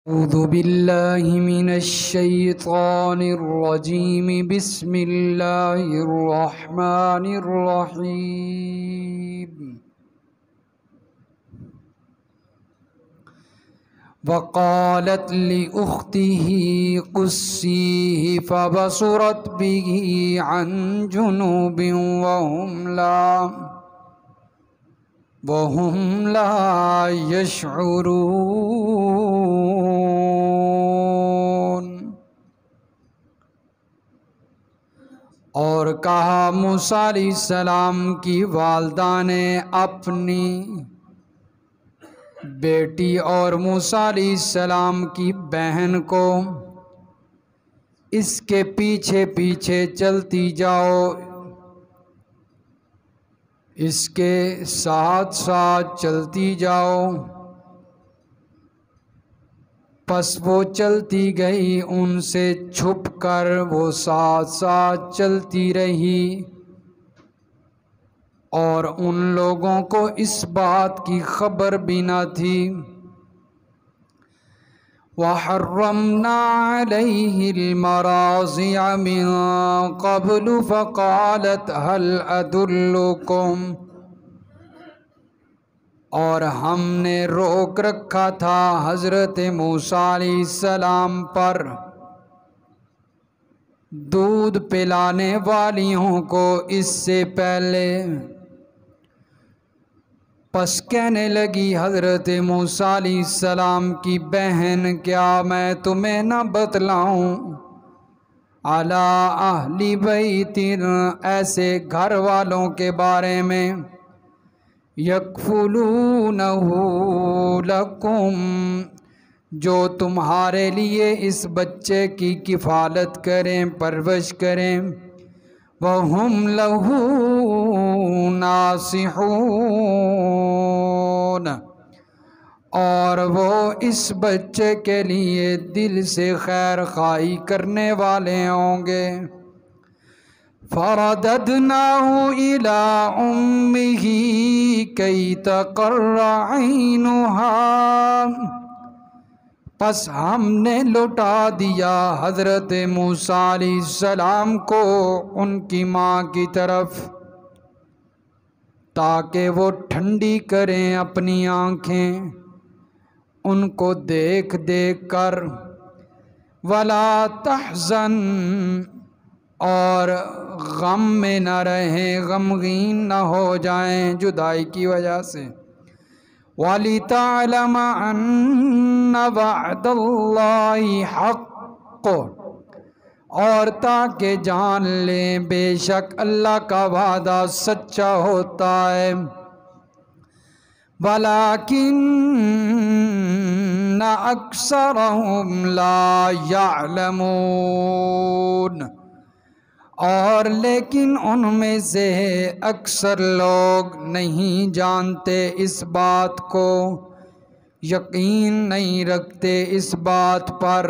أعوذ بالله من الشيطان الرجيم بسم الله الرحمن الرحيم وقالت لأخته قصيه فبصرت به عن جنوب وهم لا يشعرون۔ اور کہا موسیٰ علیہ السلام کی والدہ نے اپنی بیٹی اور موسیٰ علیہ السلام کی بہن کو، اس کے پیچھے پیچھے چلتی جاؤ، اس کے ساتھ ساتھ چلتی جاؤ۔ پس وہ چلتی گئی، ان سے چھپ کر وہ ساتھ ساتھ چلتی رہی، اور ان لوگوں کو اس بات کی خبر بھی نہ تھی۔ وَحَرَّمْنَا عَلَيْهِ الْمَرَاضِعَ مِن قَبْلُ فَقَالَتْ هَلْ أَدُلُّكُمْ، اور ہم نے روک رکھا تھا حضرت موسیٰ علیہ السلام پر دودھ پلانے والیوں کو اس سے پہلے۔ پس کہنے لگی حضرت موسیٰ علیہ السلام کی بہن، کیا میں تمہیں نہ بتلاؤں علی اہل بیت، ایسے گھر والوں کے بارے میں، یکفلونہ لکم، جو تمہارے لیے اس بچے کی کفالت کریں، پرورش کریں، وَهُمْ لَهُ ناصحون، اور وہ اس بچے کے لیے دل سے خیر خواہی کرنے والے ہوں گے۔ فَرَدَدْنَاهُ إِلَىٰ أُمِّهِ كَيْ تَقَرَّ عَيْنُهَا، پس ہم نے لوٹا دیا حضرت موسیٰ علیہ السلام کو ان کی ماں کی طرف، تاکہ وہ ٹھنڈی کریں اپنی آنکھیں ان کو دیکھ دیکھ کر، وَلَا تَحْزَنْ، اور غم میں نہ رہیں، غمگین نہ ہو جائیں جدائی کی وجہ سے۔ وَلِتَعْلَمَ أَنَّ وَعْدَ اللَّهِ حَقٌّ، اور تاکہ جان لیں بے شک اللہ کا وعدہ سچا ہوتا ہے۔ وَلَكِنَّ أَكْثَرَهُمْ لَا يَعْلَمُونَ، اور لیکن ان میں سے اکثر لوگ نہیں جانتے اس بات کو، یقین نہیں رکھتے اس بات پر۔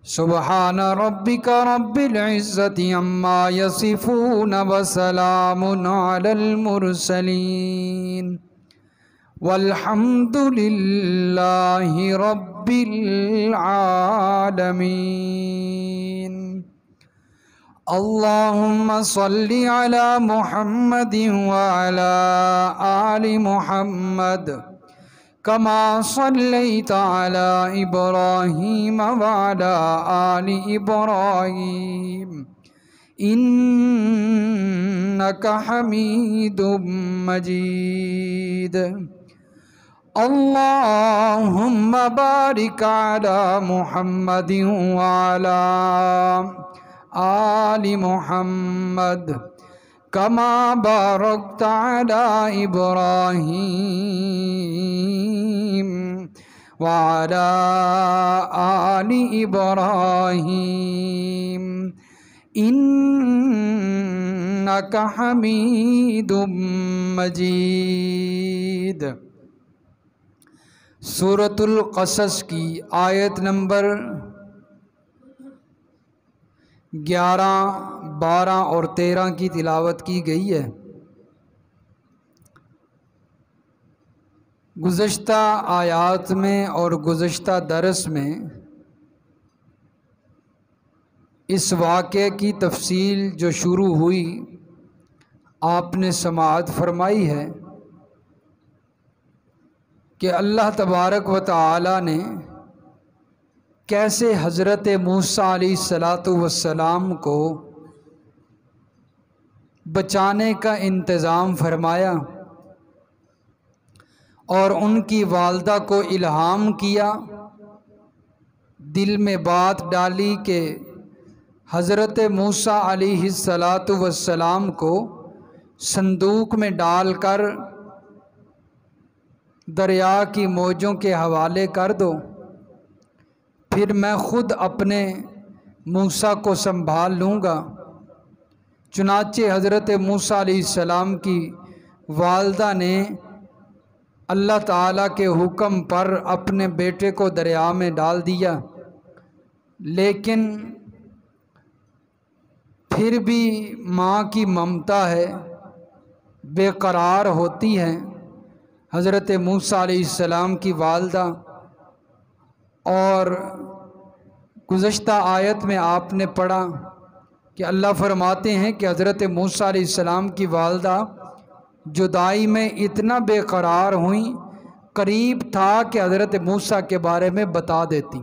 سبحان ربک رب العزت عما یصفون وسلام علی المرسلین والحمد للہ رب العالمین۔ اللہم صل علی محمد وعلی آل محمد کما صلیت علی ابراہیم وعلی آل ابراہیم انک حمید مجید۔ اللہم بارک علی محمد وعلی آل محمد کما بارکت علی ابراہیم وعلی آل ابراہیم انک حمید مجید۔ سورۃ القصص کی آیت نمبر 11، 12 اور 13 کی تلاوت کی گئی ہے۔ گزشتہ آیات میں اور گزشتہ درس میں اس واقعے کی تفصیل جو شروع ہوئی آپ نے سماعت فرمائی ہے کہ اللہ تبارک و تعالی نے کیسے حضرت موسیٰ علیہ السلام کو بچانے کا انتظام فرمایا اور ان کی والدہ کو الہام کیا، دل میں بات ڈالی کہ حضرت موسیٰ علیہ السلام کو صندوق میں ڈال کر دریا کی موجوں کے حوالے کر دو، پھر میں خود اپنے موسیٰ کو سنبھال لوں گا۔ چنانچہ حضرت موسیٰ علیہ السلام کی والدہ نے اللہ تعالیٰ کے حکم پر اپنے بیٹے کو دریا میں ڈال دیا، لیکن پھر بھی ماں کی ممتا ہے، بے قرار ہوتی ہے حضرت موسیٰ علیہ السلام کی والدہ۔ اور گزشتہ آیت میں آپ نے پڑھا کہ اللہ فرماتے ہیں کہ حضرت موسیٰ علیہ السلام کی والدہ جدائی میں اتنا بے قرار ہوئیں، قریب تھا کہ حضرت موسیٰ کے بارے میں بتا دیتی،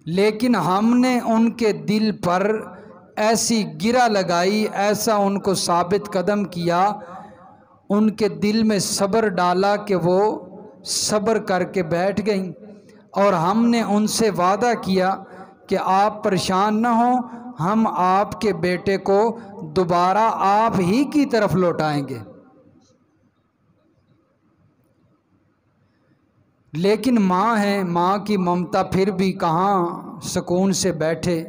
لیکن ہم نے ان کے دل پر ایسی گرہ لگائی، ایسا ان کو ثابت قدم کیا، ان کے دل میں صبر ڈالا کہ وہ صبر کر کے بیٹھ گئیں، اور ہم نے ان سے وعدہ کیا کہ آپ پریشان نہ ہوں، ہم آپ کے بیٹے کو دوبارہ آپ ہی کی طرف لوٹائیں گے۔ لیکن ماں ہے، ماں کی ممتا پھر بھی کہاں سکون سے بیٹھے۔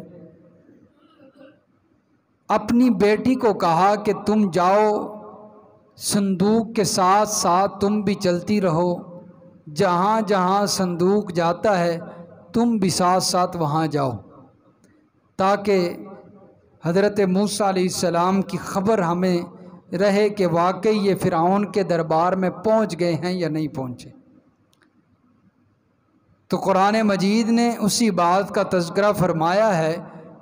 اپنی بیٹی کو کہا کہ تم جاؤ، صندوق کے ساتھ ساتھ تم بھی چلتی رہو، جہاں جہاں صندوق جاتا ہے تم بھی ساتھ ساتھ وہاں جاؤ، تاکہ حضرت موسیٰ علیہ السلام کی خبر ہمیں رہے کہ واقعی یہ فرعون کے دربار میں پہنچ گئے ہیں یا نہیں پہنچے۔ تو قرآن مجید نے اسی بات کا تذکرہ فرمایا ہے،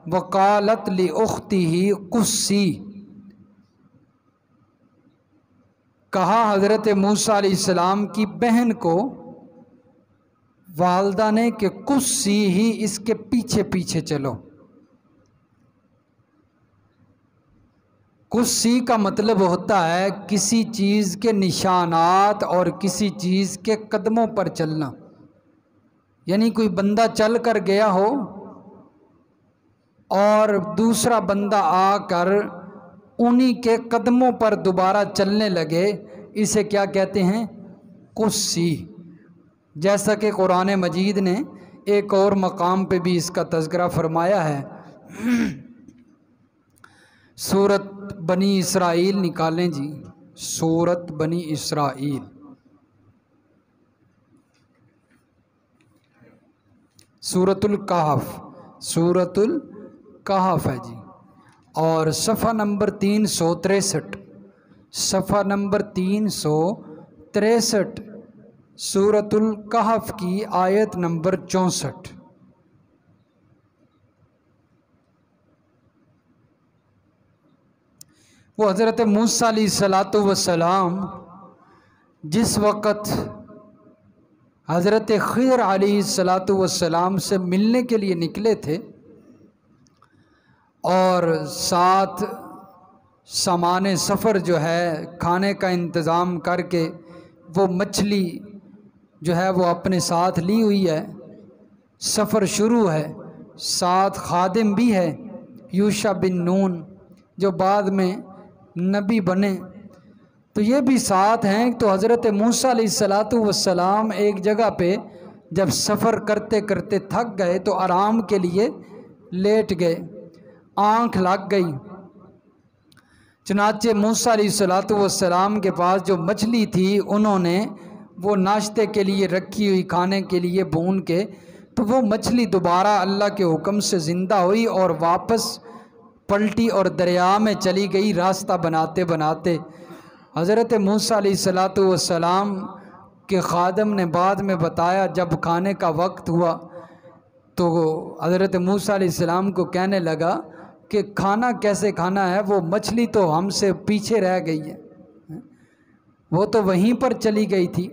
وَقَالَتْ لِأُخْتِهِ قُصِّي، کہا حضرت موسیٰ علیہ السلام کی بہن کو والدہ نے کہ قُصِّي ہی، اس کے پیچھے پیچھے چلو۔ قُصِّي کا مطلب ہوتا ہے کسی چیز کے نشانات اور کسی چیز کے قدموں پر چلنا، یعنی کوئی بندہ چل کر گیا ہو اور دوسرا بندہ آ کر انہی کے قدموں پر دوبارہ چلنے لگے، اسے کیا کہتے ہیں؟ قُصِّي۔ جیسا کہ قرآن مجید نے ایک اور مقام پہ بھی اس کا تذکرہ فرمایا ہے۔ سورت بنی اسرائیل نکالیں جی، سورت بنی اسرائیل، سورت الکہف، سورت الکہف ہے جی، اور صفحہ نمبر 363، صفحہ نمبر 363، سورت الکہف کی آیت نمبر 64۔ وہ حضرت موسیٰ علیہ السلام جس وقت حضرت خضر علیہ السلام سے ملنے کے لیے نکلے تھے اور ساتھ سامان سفر جو ہے کھانے کا انتظام کر کے وہ مچھلی جو ہے وہ اپنے ساتھ لی ہوئی ہے، سفر شروع ہے، ساتھ خادم بھی ہے یوشع بن نون جو بعد میں نبی بنے، تو یہ بھی ساتھ ہیں۔ تو حضرت موسیٰ علیہ السلام ایک جگہ پہ جب سفر کرتے کرتے تھک گئے تو آرام کے لیے لیٹ گئے، آنکھ لگ گئی، چنانچہ موسیٰ علیہ السلام کے پاس جو مچھلی تھی انہوں نے وہ ناشتے کے لیے رکھی ہوئی کھانے کے لیے بھون کے، تو وہ مچھلی دوبارہ اللہ کے حکم سے زندہ ہوئی اور واپس پلٹی اور دریا میں چلی گئی راستہ بناتے بناتے۔ حضرت موسیٰ علیہ السلام کے خادم نے بعد میں بتایا، جب کھانے کا وقت ہوا تو حضرت موسیٰ علیہ السلام کو کہنے لگا کہ کھانا کیسے کھانا ہے، وہ مچھلی تو ہم سے پیچھے رہ گئی ہے، وہ تو وہیں پر چلی گئی تھی۔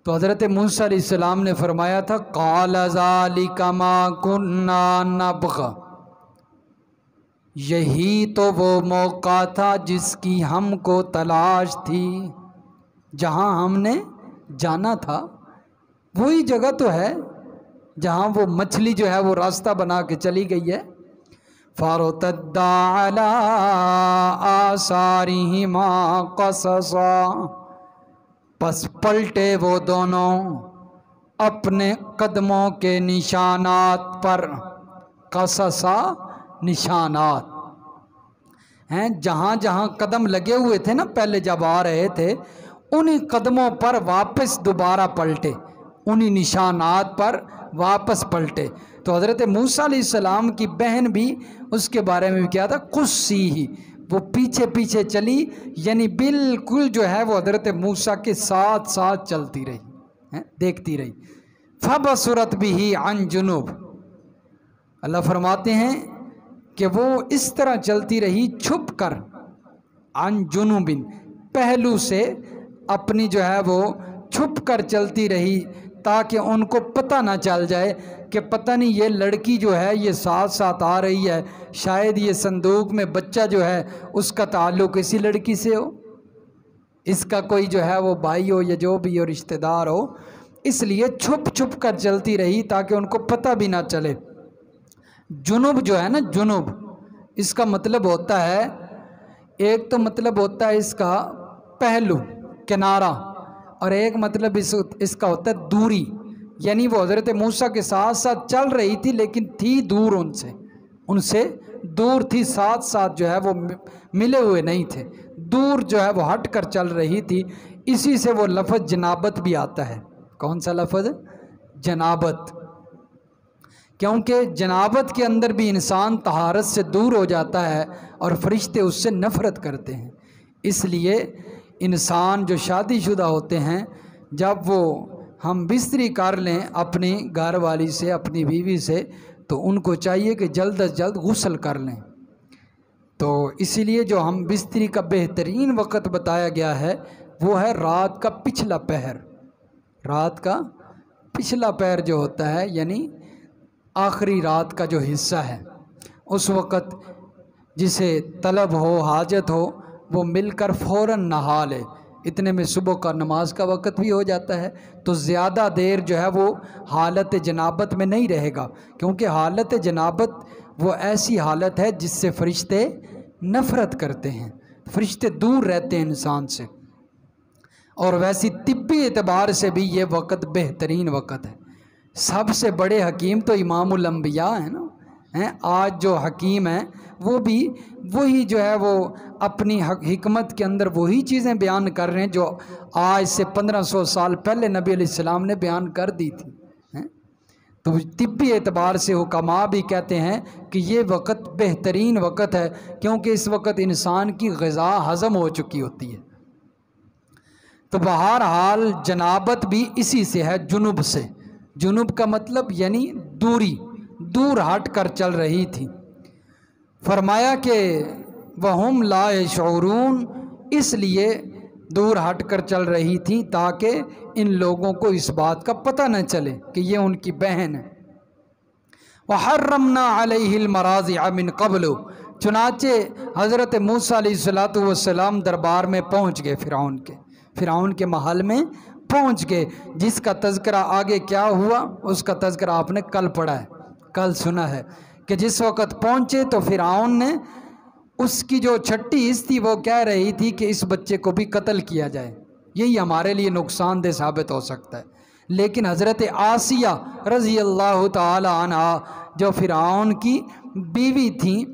تو حضرت موسیٰ علیہ السلام نے فرمایا تھا قال ذالک ما کنا نبغ، یہی تو وہ موقع تھا جس کی ہم کو تلاش تھی، جہاں ہم نے جانا تھا وہی جگہ تو ہے جہاں وہ مچھلی جو ہے وہ راستہ بنا کے چلی گئی ہے۔ فارتدا علی آثارہما قصصا، پس پلٹے وہ دونوں اپنے قدموں کے نشانات پر، قصصا نشانات ہیں، جہاں جہاں قدم لگے ہوئے تھے نا پہلے جب آ رہے تھے، انہی قدموں پر واپس دوبارہ پلٹے، انہی نشانات پر واپس پلٹے۔ تو حضرت موسیٰ علیہ السلام کی بہن بھی اس کے بارے میں بھی کیا تھا، قصی ہی، وہ پیچھے پیچھے چلی، یعنی بالکل جو ہے وہ حضرت موسیٰ کے ساتھ ساتھ چلتی رہی، دیکھتی رہی۔ فَبَصُرَتْ بِهِ عَنْ جُنُوب، اللہ فرماتے ہیں کہ وہ اس طرح چلتی رہی چھپ کر، عن جنوب، پہلو سے اپنی جو ہے وہ چھپ کر چلتی رہی تاکہ ان کو پتہ نہ چل جائے کہ پتہ نہیں یہ لڑکی جو ہے یہ ساتھ ساتھ آ رہی ہے، شاید یہ صندوق میں بچہ جو ہے اس کا تعلق اسی لڑکی سے ہو، اس کا کوئی جو ہے وہ بھائی ہو یا جو بھی ہو رشتہ دار ہو، اس لیے چھپ چھپ کر چلتی رہی تاکہ ان کو پتہ بھی نہ چلے۔ جنوب جو ہے نا، جنوب اس کا مطلب ہوتا ہے، ایک تو مطلب ہوتا ہے اس کا پہلو، کنارہ، اور ایک مطلب اس کا ہوتا ہے دوری، یعنی وہ حضرت موسیٰ کے ساتھ ساتھ چل رہی تھی لیکن تھی دور، ان سے دور تھی، ساتھ ساتھ جو ہے وہ ملے ہوئے نہیں تھے، دور جو ہے وہ ہٹ کر چل رہی تھی۔ اسی سے وہ لفظ جنابت بھی آتا ہے۔ کون سا لفظ؟ جنابت، کیونکہ جنابت کے اندر بھی انسان طہارت سے دور ہو جاتا ہے اور فرشتے اس سے نفرت کرتے ہیں۔ اس لیے انسان جو شادی شدہ ہوتے ہیں، جب وہ ہم بستری کر لیں اپنی گھر والی سے، اپنی بیوی سے، تو ان کو چاہیے کہ جلد از جلد غسل کر لیں۔ تو اسی لیے جو ہم بستری کا بہترین وقت بتایا گیا ہے وہ ہے رات کا پچھلا پہر، رات کا پچھلا پہر جو ہوتا ہے، یعنی آخری رات کا جو حصہ ہے، اس وقت جسے طلب ہو، حاجت ہو، وہ مل کر فوراً نہا لے، اتنے میں صبح کا نماز کا وقت بھی ہو جاتا ہے، تو زیادہ دیر جو ہے وہ حالت جنابت میں نہیں رہے گا، کیونکہ حالت جنابت وہ ایسی حالت ہے جس سے فرشتے نفرت کرتے ہیں، فرشتے دور رہتے ہیں انسان سے۔ اور ویسی طبی اعتبار سے بھی یہ وقت بہترین وقت ہے۔ سب سے بڑے حکیم تو امام الانبیاء ہیں نا، آج جو حکیم ہیں وہ بھی وہی جو ہے وہ اپنی حکمت کے اندر وہی چیزیں بیان کر رہے ہیں جو آج سے 1500 سال پہلے نبی علیہ السلام نے بیان کر دی تھی۔ تو طبی اعتبار سے حکماء بھی کہتے ہیں کہ یہ وقت بہترین وقت ہے، کیونکہ اس وقت انسان کی غذا ہضم ہو چکی ہوتی ہے۔ تو بہرحال جنابت بھی اسی سے ہے، جنوب سے۔ جنوب کا مطلب یعنی دوری، دور ہٹ کر چل رہی تھی۔ فرمایا کہ وَهُمْ لَا يَشْعُرُونَ، اس لیے دور ہٹ کر چل رہی تھی تاکہ ان لوگوں کو اس بات کا پتہ نہ چلے کہ یہ ان کی بہن ہے۔ وَحَرَّمْنَا عَلَيْهِ الْمَرَاضِعَ مِنْ قَبْلُ، چنانچہ حضرت موسیٰ علیہ السلام دربار میں پہنچ گئے، فرعون کے محل میں پہنچ گئے، جس کا تذکرہ آگے کیا ہوا اس کا تذکرہ آپ نے کل پڑھا ہے، کل سنا ہے کہ جس وقت پہنچے تو فرعون نے اس کی جو چھٹی حص تھی وہ کہہ رہی تھی کہ اس بچے کو بھی قتل کیا جائے، یہی ہمارے لیے نقصان دہ ثابت ہو سکتا ہے۔ لیکن حضرت آسیہ رضی اللہ تعالی عنہ جو فرعون کی بیوی تھیں،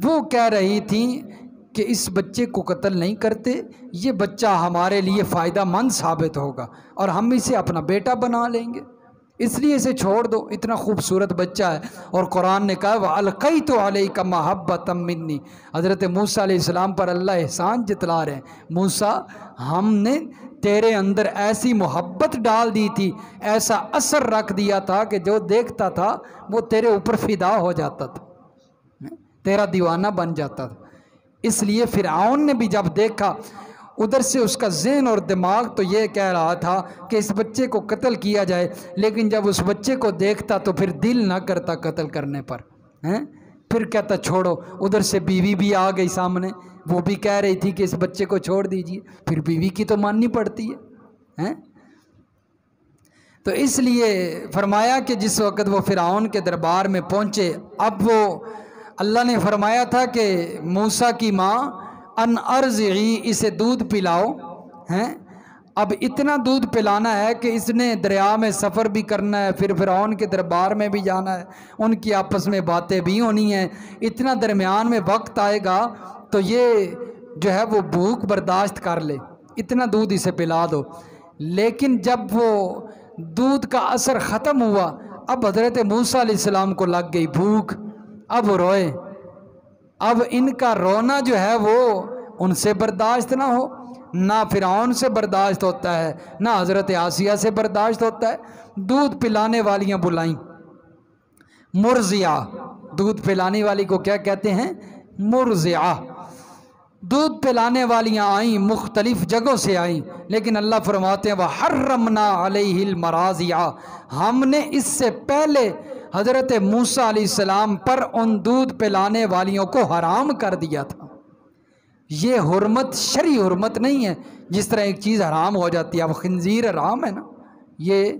وہ کہہ رہی تھیں کہ اس بچے کو قتل نہیں کرتے، یہ بچہ ہمارے لیے فائدہ مند ثابت ہوگا اور ہم اسے اپنا بیٹا بنا لیں گے۔ اس لیے اسے چھوڑ دو، اتنا خوبصورت بچہ ہے۔ اور قرآن نے کہا وَأَلْقَيْتُ عَلَيْكَ مَحَبَّةً مِّنِّي، حضرت موسیٰ علیہ السلام پر اللہ احسان جتلا رہے ہیں، موسیٰ ہم نے تیرے اندر ایسی محبت ڈال دی تھی، ایسا اثر رکھ دیا تھا کہ جو دیکھتا تھا وہ تیرے اوپر فدا ہو جاتا تھا، تیرا دیوانہ بن جاتا تھا۔ اس لیے فرعون نے بھی جب دیکھا، ادھر سے اس کا ذہن اور دماغ تو یہ کہہ رہا تھا کہ اس بچے کو قتل کیا جائے، لیکن جب اس بچے کو دیکھتا تو پھر دل نہ کرتا قتل کرنے پر، پھر کہتا چھوڑو۔ ادھر سے بیوی بھی آ گئی سامنے، وہ بھی کہہ رہی تھی کہ اس بچے کو چھوڑ دیجیے، پھر بیوی کی تو ماننی پڑتی ہے۔ تو اس لیے فرمایا کہ جس وقت وہ فرعون کے دربار میں پہنچے، اب وہ اللہ نے فرمایا تھا کہ موسیٰ کی ماں ان ارضعی، اسے دودھ پلاؤ، اب اتنا دودھ پلانا ہے کہ اس نے دریا میں سفر بھی کرنا ہے، پھر فرعون کے دربار میں بھی جانا ہے، ان کی آپس میں باتیں بھی ہونی ہیں، اتنا درمیان میں وقت آئے گا تو یہ جو ہے وہ بھوک برداشت کر لے، اتنا دودھ اسے پلا دو۔ لیکن جب وہ دودھ کا اثر ختم ہوا، اب حضرت موسیٰ علیہ السلام کو لگ گئی بھوک، اب روئے۔ اب ان کا رونا جو ہے وہ ان سے برداشت نہ ہو، نہ فرعون سے برداشت ہوتا ہے، نہ حضرت آسیہ سے برداشت ہوتا ہے۔ دودھ پلانے والیاں بلائیں، مرضعہ، دودھ پلانے والی کو کیا کہتے ہیں؟ مرضعہ۔ دودھ پلانے والیاں آئیں، مختلف جگہوں سے آئیں، لیکن اللہ فرماتے ہیں وَحَرَّمْنَا عَلَيْهِ الْمَرَاضِعَ، ہم نے اس سے پہلے حضرت موسیٰ علیہ السلام پر ان دودھ پلانے والیوں کو حرام کر دیا تھا۔ یہ حرمت شرعی حرمت نہیں ہے، جس طرح ایک چیز حرام ہو جاتی ہے، اب خنزیر حرام ہے نا، یہ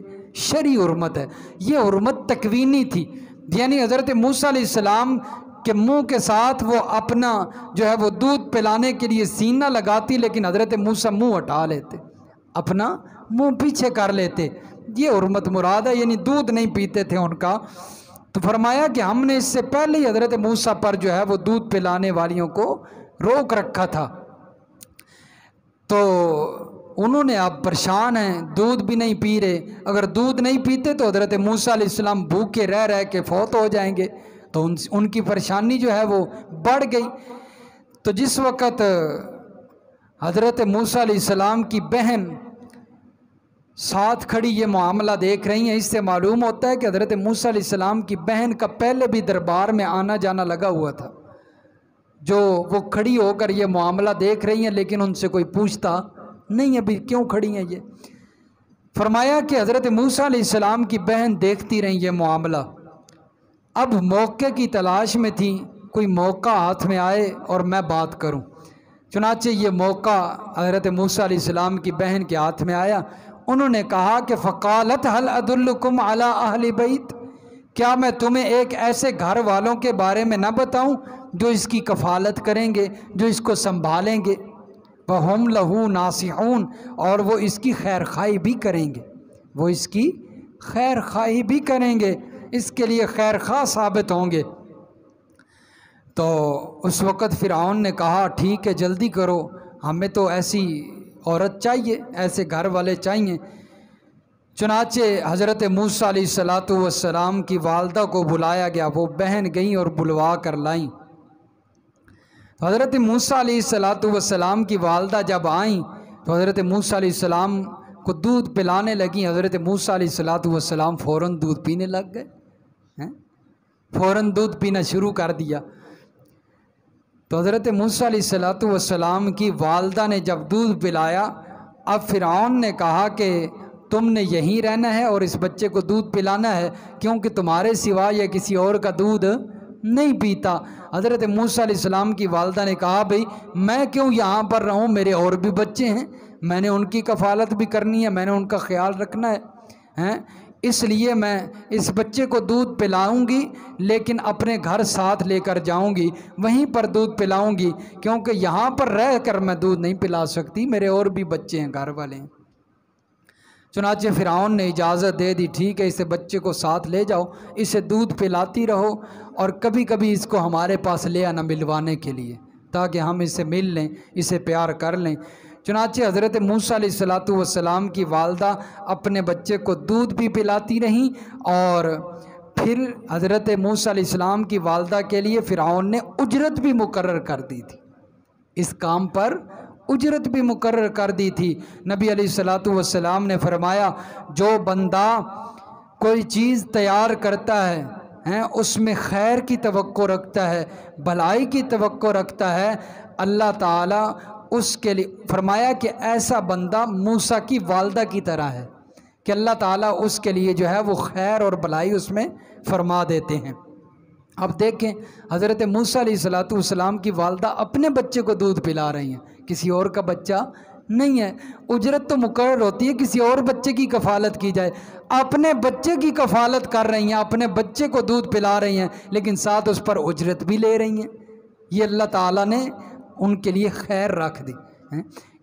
شرعی حرمت ہے۔ یہ حرمت تکوینی تھی، یعنی حضرت موسیٰ علیہ السلام کے منہ کے ساتھ وہ اپنا جو ہے وہ دودھ پلانے کے لیے سینہ لگاتی، لیکن حضرت موسیٰ منہ ہٹا لیتے، اپنا منہ پیچھے کر لیتے، یہ حرمت مراد ہے، یعنی دودھ نہیں پیتے تھے ان کا۔ تو فرمایا کہ ہم نے اس سے پہلے ہی حضرت موسیٰ پر جو ہے وہ دودھ پلانے والیوں کو روک رکھا تھا، تو انہوں نے اب پریشان ہیں، دودھ بھی نہیں پی رہے۔ اگر دودھ نہیں پیتے تو حضرت موسیٰ علیہ السلام بھوکے رہ رہ کے فوت ہو جائیں گے، تو ان کی پریشانی جو ہے وہ بڑھ گئی۔ تو جس وقت حضرت موسیٰ علیہ السلام کی بہن ساتھ کھڑی یہ معاملہ دیکھ رہی ہیں، اس سے معلوم ہوتا ہے کہ حضرت موسیٰ علیہ السلام کی بہن کا پہلے بھی دربار میں آنا جانا لگا ہوا تھا، جو وہ کھڑی ہو کر یہ معاملہ دیکھ رہی ہیں، لیکن ان سے کوئی پوچھتا نہیں ابھی کیوں کھڑی ہیں یہ۔ فرمایا کہ حضرت موسیٰ علیہ السلام کی بہن دیکھتی رہیں یہ معاملہ، اب موقع کی تلاش میں تھی، کوئی موقع ہاتھ میں آئے اور میں بات کروں۔ چنانچہ یہ موقع حضرت موسیٰ علیہ السلام کی بہن کے ہاتھ میں آیا، انہوں نے کہا کہ فقالت هل ادلکم علی اہل بیت، کیا میں تمہیں ایک ایسے گھر والوں کے بارے میں نہ بتاؤں جو اس کی کفالت کریں گے، جو اس کو سنبھالیں گے، وَهُمْ لَهُ نَاصِحُونَ، اور وہ اس کی خیر خواہی بھی کریں گے، وہ اس کی خیر خواہی بھی کریں گے، اس کے لیے خیر خواہ ثابت ہوں گے۔ تو اس وقت فرعون نے کہا ٹھیک ہے جلدی کرو، ہمیں تو ایسی عورت چاہیے، ایسے گھر والے چاہیے۔ چنانچہ حضرت موسیٰ علیہ السلام کی والدہ کو بلایا گیا، وہ بہن گئیں اور بلوا کر لائیں۔ حضرت موسیٰ علیہ السلام کی والدہ جب آئیں تو حضرت موسیٰ علیہ السلام کو دودھ پلانے لگیں، حضرت موسیٰ علیہ السلام فوراً دودھ پینے لگ گئے، فوراً دودھ پینا شروع کر دیا۔ تو حضرت موسیٰ علیہ السلام کی والدہ نے جب دودھ پلایا، اب فرعون نے کہا کہ تم نے یہیں رہنا ہے اور اس بچے کو دودھ پلانا ہے، کیونکہ تمہارے سوا یا کسی اور کا دودھ نہیں پیتا۔ حضرت موسیٰ علیہ السلام کی والدہ نے کہا بھئی میں کیوں یہاں پر رہوں، میرے اور بھی بچے ہیں، میں نے ان کی کفالت بھی کرنی ہے، میں نے ان کا خیال رکھنا ہے، اس لیے میں اس بچے کو دودھ پلاؤں گی، لیکن اپنے گھر ساتھ لے کر جاؤں گی، وہیں پر دودھ پلاؤں گی، کیونکہ یہاں پر رہ کر میں دودھ نہیں پلا سکتی، میرے اور بھی بچے ہیں، گھر والے ہیں۔ چنانچہ فرعون نے اجازت دے دی، ٹھیک ہے اسے بچے کو ساتھ لے جاؤ، اسے دودھ پلاتی رہو، اور کبھی کبھی اس کو ہمارے پاس لے آنا ملوانے کے لیے، تاکہ ہم اسے مل لیں، اسے پیار کر لیں۔ چنانچہ حضرت موسیٰ علیہ السلام کی والدہ اپنے بچے کو دودھ بھی پلاتی رہیں، اور پھر حضرت موسیٰ علیہ السلام کی والدہ کے لیے فرعون نے اجرت بھی مقرر کر دی تھی، اس کام پر اجرت بھی مقرر کر دی تھی۔ نبی علیہ السلام نے فرمایا جو بندہ کوئی چیز تیار کرتا ہے اس میں خیر کی توقع رکھتا ہے، بھلائی کی توقع رکھتا ہے، اللہ تعالیٰ اس کے لیے فرمایا کہ ایسا بندہ موسیٰ کی والدہ کی طرح ہے کہ اللہ تعالیٰ اس کے لیے جو ہے وہ خیر اور بھلائی اس میں فرما دیتے ہیں۔ اب دیکھیں حضرت موسیٰ علیہ السلام کی والدہ اپنے بچے کو دودھ پلا رہی ہیں، کسی اور کا بچہ نہیں ہے۔ اجرت تو مقرر ہوتی ہے کسی اور بچے کی کفالت کی جائے، اپنے بچے کی کفالت کر رہی ہیں، اپنے بچے کو دودھ پلا رہی ہیں، لیکن ساتھ اس پر اجرت بھی لے رہی ہیں۔ یہ اللہ تعالیٰ نے ان کے لیے خیر رکھ دی۔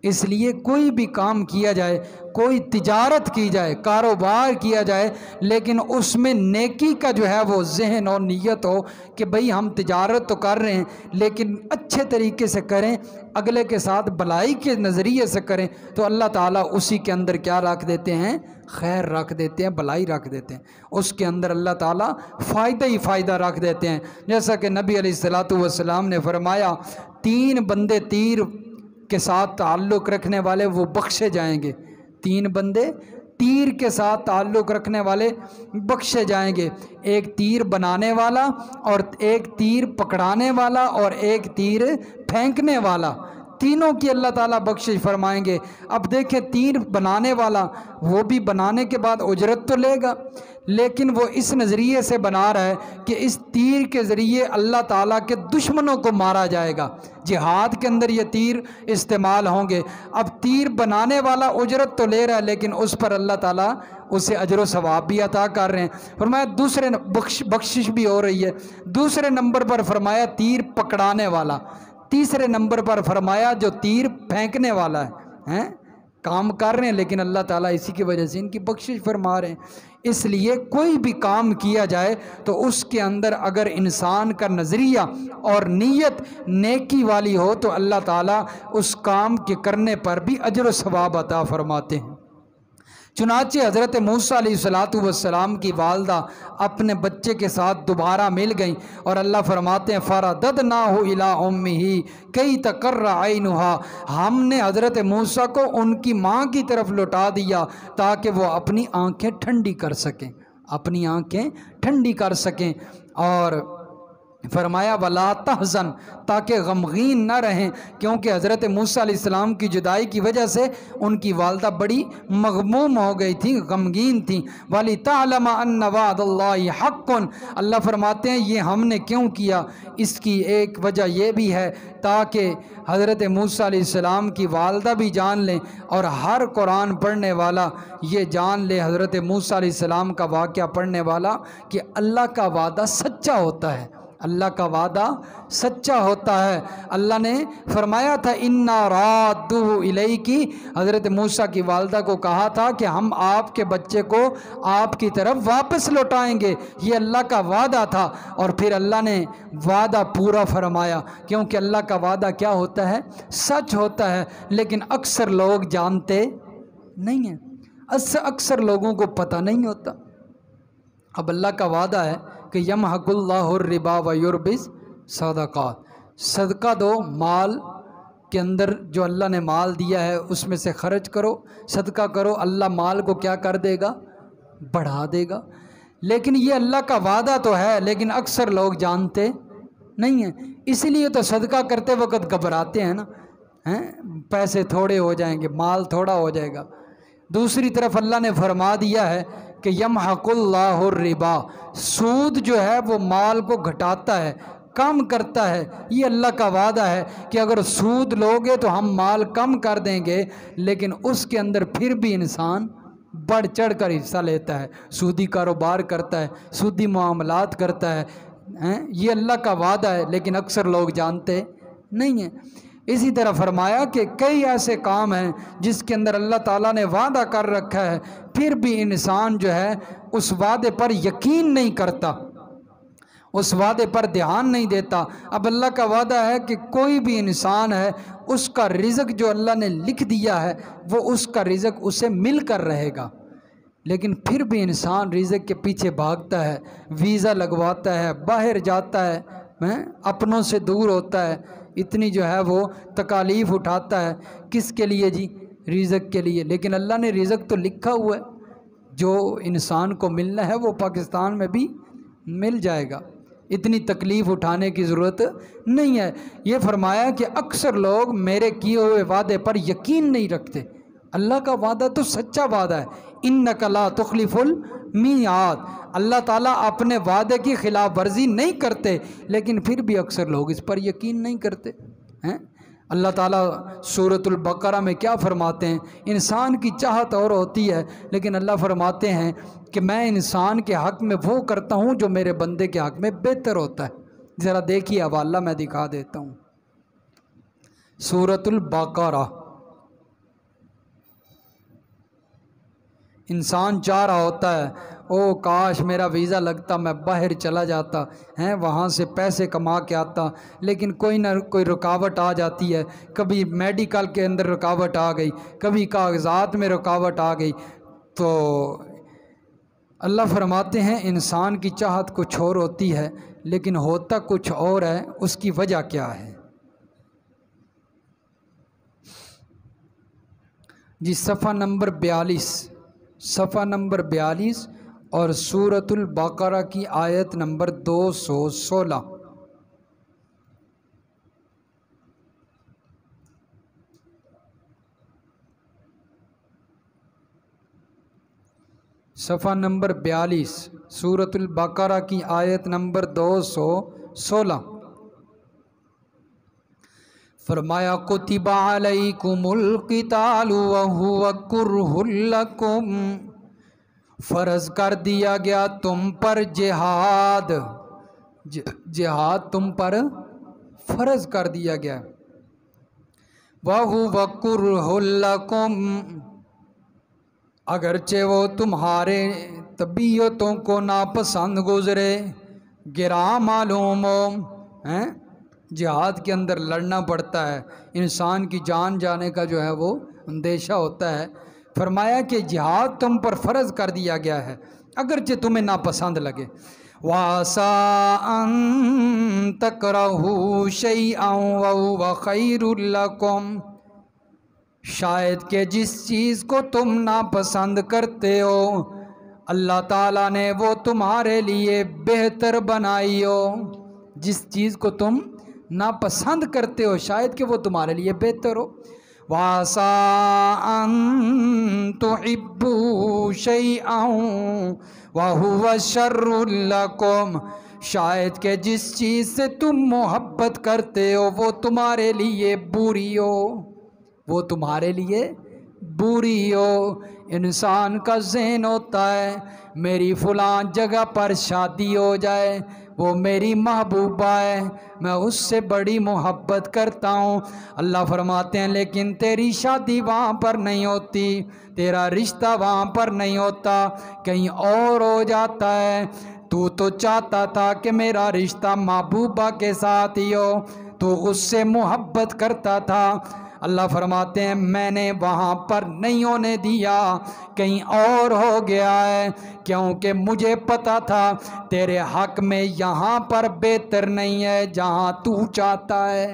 اس لیے کوئی بھی کام کیا جائے، کوئی تجارت کی جائے، کاروبار کیا جائے، لیکن اس میں نیکی کا جو ہے وہ ذہن اور نیت ہو کہ بھئی ہم تجارت تو کر رہے ہیں لیکن اچھے طریقے سے کریں، اگلے کے ساتھ بھلائی کے نظریے سے کریں، تو اللہ تعالیٰ اسی کے اندر کیا رکھ دیتے ہیں؟ خیر رکھ دیتے ہیں، بھلائی رکھ دیتے ہیں، اس کے اندر اللہ تعالیٰ فائدہ ہی فائدہ رکھ دیتے ہیں۔ جیسا کہ نبی علیہ السلام نے فرمایا 3 بندے تیر کے ساتھ تعلق رکھنے والے وہ بخشے جائیں گے، 3 بندے تیر کے ساتھ تعلق رکھنے والے بخشے جائیں گے، ایک تیر بنانے والا اور ایک تیر پکڑانے والا اور ایک تیر پھینکنے والا، تینوں کی اللہ تعالیٰ بخشش فرمائیں گے۔ اب دیکھیں تیر بنانے والا وہ بھی بنانے کے بعد اجرت تو لے گا، لیکن وہ اس نظریے سے بنا رہا ہے کہ اس تیر کے ذریعے اللہ تعالیٰ کے دشمنوں کو مارا جائے گا، جہاد کے اندر یہ تیر استعمال ہوں گے۔ اب تیر بنانے والا اجرت تو لے رہا ہے لیکن اس پر اللہ تعالیٰ اسے اجر و ثواب بھی عطا کر رہے ہیں۔ فرمایا دوسرے بخشش بھی ہو رہی ہے۔ دوسرے نمبر پر فرمایا تیر پکڑانے والا، تیسرے نمبر پر فرمایا جو تیر پھینکنے والا ہے، کام کر رہے ہیں لیکن اللہ تعالیٰ اسی کی وجہ سے ان کی بخشش فرما رہے ہیں۔ اس لیے کوئی بھی کام کیا جائے تو اس کے اندر اگر انسان کا نظریہ اور نیت نیکی والی ہو تو اللہ تعالیٰ اس کام کے کرنے پر بھی اجر و ثواب عطا فرماتے ہیں۔ چنانچہ حضرت موسیٰ علیہ السلام کی والدہ اپنے بچے کے ساتھ دوبارہ مل گئیں اور اللہ فرماتے ہیں فَرَدَدْنَاهُ إِلَىٰ أُمِّهِ كَيْ تَقَرَّ عَيْنُهَا، ہم نے حضرت موسیٰ کو ان کی ماں کی طرف لوٹا دیا تاکہ وہ اپنی آنکھیں ٹھنڈی کر سکیں، اپنی آنکھیں ٹھنڈی کر سکیں، اور فرمایا وَلَا تَحْزَنْ، تاکہ غمگین نہ رہیں، کیونکہ حضرت موسیٰ علیہ السلام کی جدائی کی وجہ سے ان کی والدہ بڑی مغموم ہو گئی تھیں، غمگین تھیں۔ وَلِتَعْلَمَ أَنَّ وَعْدَ اللَّهِ حَقٌّ، اللہ فرماتے ہیں یہ ہم نے کیوں کیا، اس کی ایک وجہ یہ بھی ہے تاکہ حضرت موسیٰ علیہ السلام کی والدہ بھی جان لیں اور ہر قرآن پڑھنے والا یہ جان لے، حضرت موسیٰ علیہ السلام کا واقعہ پڑھنے والا، کہ اللہ کا وعدہ سچا ہوتا ہے، اللہ کا وعدہ سچا ہوتا ہے۔ اللہ نے فرمایا تھا اِنَّا رَادُّهُ إِلَيْكِ، حضرت موسیٰ کی والدہ کو کہا تھا کہ ہم آپ کے بچے کو آپ کی طرف واپس لوٹائیں گے، یہ اللہ کا وعدہ تھا، اور پھر اللہ نے وعدہ پورا فرمایا، کیونکہ اللہ کا وعدہ کیا ہوتا ہے؟ سچ ہوتا ہے، لیکن اکثر لوگ جانتے نہیں ہیں، اکثر لوگوں کو پتہ نہیں ہوتا۔ اب اللہ کا وعدہ ہے کہ یمحق اللہ الربا ویربی الصدقات، صدقہ دو، مال کے اندر جو اللہ نے مال دیا ہے اس میں سے خرچ کرو، صدقہ کرو، اللہ مال کو کیا کر دے گا؟ بڑھا دے گا۔ لیکن یہ اللہ کا وعدہ تو ہے لیکن اکثر لوگ جانتے نہیں ہیں، اس لیے تو صدقہ کرتے وقت گھبراتے ہیں نا، پیسے تھوڑے ہو جائیں گے، مال تھوڑا ہو جائے گا۔ دوسری طرف اللہ نے فرما دیا ہے کہ یمحق اللہ الربا، سود جو ہے وہ مال کو گھٹاتا ہے، کم کرتا ہے۔ یہ اللہ کا وعدہ ہے کہ اگر سود لوگے تو ہم مال کم کر دیں گے، لیکن اس کے اندر پھر بھی انسان بڑھ چڑھ کر حصہ لیتا ہے، سودی کاروبار کرتا ہے، سودی معاملات کرتا ہے۔ یہ اللہ کا وعدہ ہے لیکن اکثر لوگ جانتے نہیں ہیں۔ اسی طرح فرمایا کہ کئی ایسے کام ہیں جس کے اندر اللہ تعالیٰ نے وعدہ کر رکھا ہے، پھر بھی انسان جو ہے اس وعدے پر یقین نہیں کرتا، اس وعدے پر دھیان نہیں دیتا۔ اب اللہ کا وعدہ ہے کہ کوئی بھی انسان ہے، اس کا رزق جو اللہ نے لکھ دیا ہے وہ اس کا رزق اسے مل کر رہے گا، لیکن پھر بھی انسان رزق کے پیچھے بھاگتا ہے، ویزا لگواتا ہے، باہر جاتا ہے، اپنوں سے دور ہوتا ہے، اتنی جو ہے وہ تکالیف اٹھاتا ہے، کس کے لیے جی؟ رزق کے لیے۔ لیکن اللہ نے رزق تو لکھا ہوا ہے، جو انسان کو ملنا ہے وہ پاکستان میں بھی مل جائے گا، اتنی تکلیف اٹھانے کی ضرورت نہیں ہے۔ یہ فرمایا کہ اکثر لوگ میرے کیے ہوئے وعدے پر یقین نہیں رکھتے۔ اللہ کا وعدہ تو سچا وعدہ ہے، انک لا تخلف المیعاد، اللہ تعالیٰ اپنے وعدے کی خلاف ورزی نہیں کرتے، لیکن پھر بھی اکثر لوگ اس پر یقین نہیں کرتے ہیں۔ اللہ تعالیٰ سورۃ البقرہ میں کیا فرماتے ہیں؟ انسان کی چاہت اور ہوتی ہے، لیکن اللہ فرماتے ہیں کہ میں انسان کے حق میں وہ کرتا ہوں جو میرے بندے کے حق میں بہتر ہوتا ہے۔ ذرا دیکھیے حوالہ میں دکھا دیتا ہوں، سورۃ البقرہ۔ انسان چاہ رہا ہوتا ہے او کاش میرا ویزا لگتا، میں باہر چلا جاتا ہیں، وہاں سے پیسے کما کے آتا، لیکن کوئی نہ کوئی رکاوٹ آ جاتی ہے، کبھی میڈیکل کے اندر رکاوٹ آ گئی، کبھی کاغذات میں رکاوٹ آ گئی۔ تو اللہ فرماتے ہیں انسان کی چاہت کچھ اور ہوتی ہے لیکن ہوتا کچھ اور ہے، اس کی وجہ کیا ہے؟ جی صفحہ نمبر 42، صفحہ نمبر 42 اور سورۃ البقرہ کی آیت نمبر 216۔ صفحہ نمبر 42 سورۃ البقرہ کی آیت نمبر 216۔ فرمایا کتب علیکم القتال وہو کرہ لکم، فرض کر دیا گیا تم پر جہاد، جہاد تم پر فرض کر دیا گیا، وہو کرہ لکم، اگرچہ وہ تمہارے طبیعتوں کو ناپسند گزرے، گراں معلوم ہو۔ جہاد کے اندر لڑنا پڑتا ہے، انسان کی جان جانے کا جو ہے وہ اندیشہ ہوتا ہے۔ فرمایا کہ جہاد تم پر فرض کر دیا گیا ہے اگرچہ تمہیں ناپسند لگے۔ وَعَسَىٰ أَن تَكْرَهُوا شَيْئًا وَهُوَ خَيْرٌ لَكُمْ، شاید کہ جس چیز کو تم ناپسند کرتے ہو اللہ تعالیٰ نے وہ تمہارے لیے بہتر بنائی ہو۔ جس چیز کو تم ناپسند کرتے ہو شاید کہ وہ تمہارے لیے بہتر ہو۔ وَعَسَىٰ أَن تُحِبُّوا شَيْئًا وَهُوَ شَرٌّ لَكُمْ، شاید کہ جس چیز سے تم محبت کرتے ہو وہ تمہارے لیے بری ہو، وہ تمہارے لیے بری ہو۔ انسان کا ذہن ہوتا ہے میری فلاں جگہ پر شادی ہو جائے، وہ میری محبوبہ ہے، میں اس سے بڑی محبت کرتا ہوں۔ اللہ فرماتے ہیں لیکن تیری شادی وہاں پر نہیں ہوتی، تیرا رشتہ وہاں پر نہیں ہوتا، کہیں اور ہو جاتا ہے۔ تو چاہتا تھا کہ میرا رشتہ محبوبہ کے ساتھ ہی ہو، تو اس سے محبت کرتا تھا۔ اللہ فرماتے ہیں میں نے وہاں پر نہیں ہونے دیا، کہیں اور ہو گیا ہے، کیونکہ مجھے پتا تھا تیرے حق میں یہاں پر بہتر نہیں ہے جہاں تو چاہتا ہے،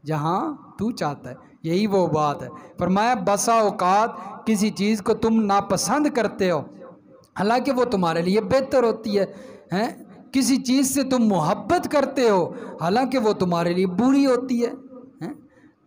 جہاں تو چاہتا ہے۔ یہی وہ بات ہے۔ فرمایا بسا اوقات کسی چیز کو تم ناپسند کرتے ہو حالانکہ وہ تمہارے لیے بہتر ہوتی ہے، کسی چیز سے تم محبت کرتے ہو حالانکہ وہ تمہارے لیے بری ہوتی ہے۔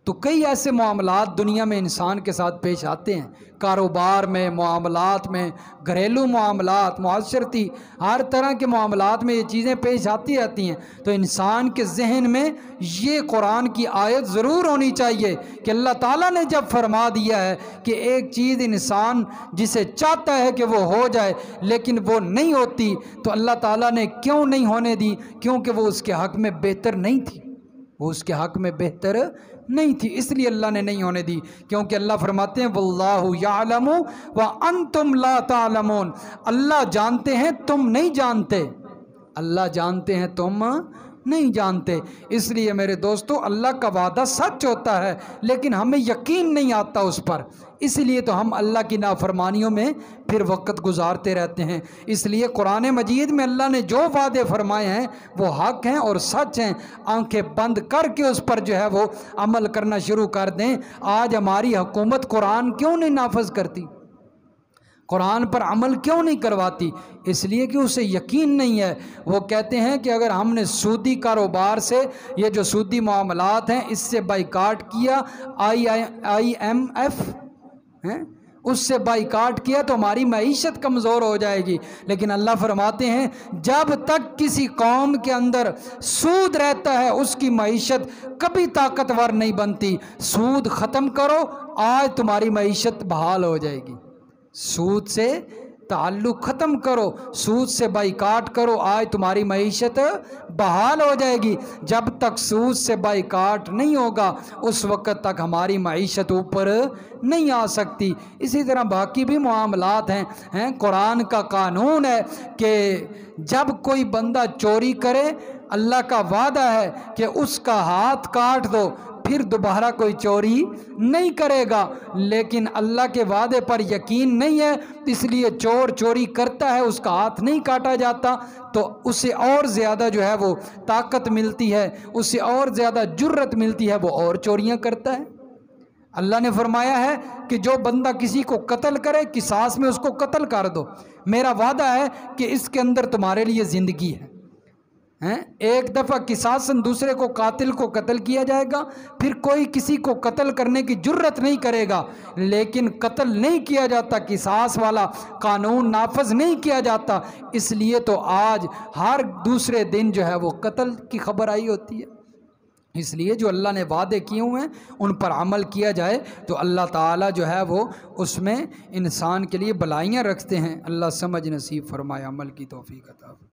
تو کئی ایسے معاملات دنیا میں انسان کے ساتھ پیش آتے ہیں، کاروبار میں، معاملات میں، گھریلو معاملات، معاشرتی، ہر طرح کے معاملات میں یہ چیزیں پیش آتی رہتی ہیں۔ تو انسان کے ذہن میں یہ قرآن کی آیت ضرور ہونی چاہیے کہ اللہ تعالیٰ نے جب فرما دیا ہے کہ ایک چیز انسان جسے چاہتا ہے کہ وہ ہو جائے لیکن وہ نہیں ہوتی، تو اللہ تعالیٰ نے کیوں نہیں ہونے دی؟ کیونکہ وہ اس کے حق میں بہتر نہیں تھی، وہ اس کے حق میں بہتر نہیں تھی، اس لیے اللہ نے نہیں ہونے دی۔ کیونکہ اللہ فرماتے ہیں واللہ یعلم وانتم لا تعلمون، اللہ جانتے ہیں تم نہیں جانتے۔ اللہ جانتے ہیں تم نہیں جانتے۔ اس لیے میرے دوستو اللہ کا وعدہ سچ ہوتا ہے لیکن ہمیں یقین نہیں آتا اس پر، اس لیے تو ہم اللہ کی نافرمانیوں میں پھر وقت گزارتے رہتے ہیں۔ اس لیے قرآن مجید میں اللہ نے جو وعدے فرمائے ہیں وہ حق ہیں اور سچ ہیں، آنکھیں بند کر کے اس پر جو ہے وہ عمل کرنا شروع کر دیں۔ آج ہماری حکومت قرآن کیوں نہیں نافذ کرتی، قرآن پر عمل کیوں نہیں کرواتی؟ اس لیے کہ اسے یقین نہیں ہے۔ وہ کہتے ہیں کہ اگر ہم نے سودی کاروبار سے، یہ جو سودی معاملات ہیں اس سے بائیکاٹ کیا، IMF اس سے بائیکاٹ کیا تو ہماری معیشت کمزور ہو جائے گی۔ لیکن اللہ فرماتے ہیں جب تک کسی قوم کے اندر سود رہتا ہے اس کی معیشت کبھی طاقتور نہیں بنتی۔ سود ختم کرو، آج تمہاری معیشت بحال ہو جائے گی۔ سود سے تعلق ختم کرو، سود سے بائیکاٹ کرو، آج تمہاری معیشت بحال ہو جائے گی۔ جب تک سود سے بائیکاٹ نہیں ہوگا اس وقت تک ہماری معیشت اوپر نہیں آ سکتی۔ اسی طرح باقی بھی معاملات ہیں۔ قرآن کا قانون ہے کہ جب کوئی بندہ چوری کرے اللہ کا وعدہ ہے کہ اس کا ہاتھ کاٹ دو، پھر دوبارہ کوئی چوری نہیں کرے گا۔ لیکن اللہ کے وعدے پر یقین نہیں ہے، اس لیے چور چوری کرتا ہے اس کا ہاتھ نہیں کاٹا جاتا تو اسے اور زیادہ جو ہے وہ طاقت ملتی ہے، اسے اور زیادہ جرت ملتی ہے، وہ اور چوریاں کرتا ہے۔ اللہ نے فرمایا ہے کہ جو بندہ کسی کو قتل کرے قصاص میں اس کو قتل کر دو، میرا وعدہ ہے کہ اس کے اندر تمہارے لیے زندگی ہے۔ ایک دفعہ قصاصاً دوسرے کو قاتل کو قتل کیا جائے گا، پھر کوئی کسی کو قتل کرنے کی جرت نہیں کرے گا، لیکن قتل نہیں کیا جاتا، قصاص والا قانون نافذ نہیں کیا جاتا۔ اس لیے تو آج ہر دوسرے دن جو ہے وہ قتل کی خبر آئی ہوتی ہے۔ اس لیے جو اللہ نے وعدے کیے ہوئے ہیں ان پر عمل کیا جائے تو اللہ تعالیٰ جو ہے وہ اس میں انسان کے لیے بلائیاں رکھتے ہیں۔ اللہ سمجھ نصیب فرمائے، عمل کی توفیق عطا۔